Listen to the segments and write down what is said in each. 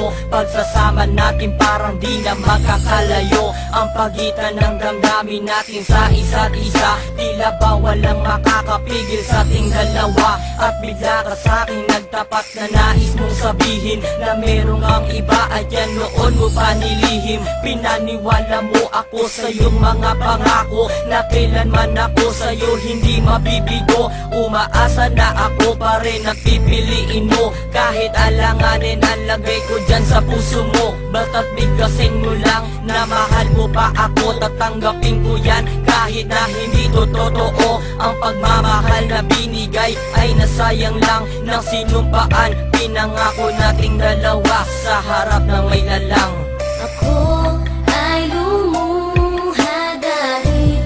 mo. Pagsasama natin parang di na magkakalayo. Ang pagitan ng damdamin natin sa isa't isa, tila ba walang makakapigil sa ating dalawa. At bigla ka sa'king nagtapat na nais mong sabihin na merong ang iba at yan noon mo pa nilihim. Pinaniwala mo ako sa iyong mga pangako na kailanman ako sa'yo hindi mabibigo. Umaasa na ako pa rin ang pipiliin mo, kahit alanganin ang lagay ko dyan sa puso mo. Basta't bigkasin mo lang na mahal mo pa ako, tatanggapin ko yan kahit na hindi to totoo. Ang pagmamahal na binigay ay nasayang lang ng sinumpaan. Pinangako nating dalawa sa harap ng may lalang. Ako ay lumuha dahil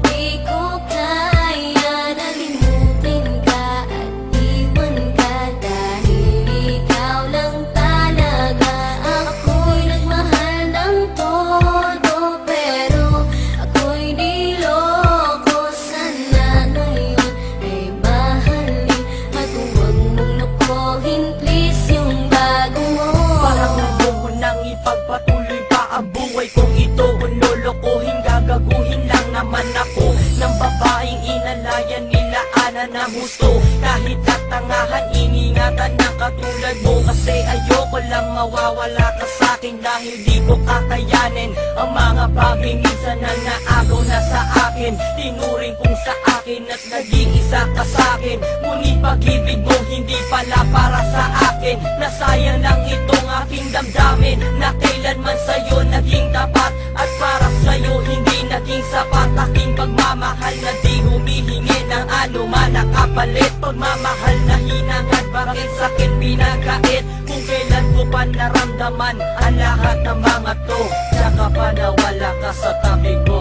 di ko kaya na limutin ka at iwan ka, dahil ikaw lang talaga. Ako'y nagmahal ng todo pero ako'y niloko. Sana ngayon ay mahalin at huwag mong lokohin please yung bago mo. Parang gusto ko nang ipagpatuloy pa ang buhay kong ito. Kung lolokohin, gagaguhin lang naman ako ng babaeng inalayan nila ana na gusto. Kahit tatangahan, iningatan ng katulad mo, kasi ayoko lang mawawala ka sa'kin dahil di ko kakayanin ang mga bagay minsan na naagaw na sa akin. Tinuring kong sa akin at naging isa ka sa'kin, ngunit pag-ibig mo hindi pala para sa akin. Nasayang lang itong aking damdamin na kailanman sa'yo naging tapat, at para sa'yo hindi naging sapat. Aking pagmamahal na di humihingi ng anuman na kapalit. Pagmamahal na hinangad, bakit sa'kin pinagkait? Kung kailan ko pa naramdaman ang lahat ng mga to, tsaka pa nawala ka sa tabi ko.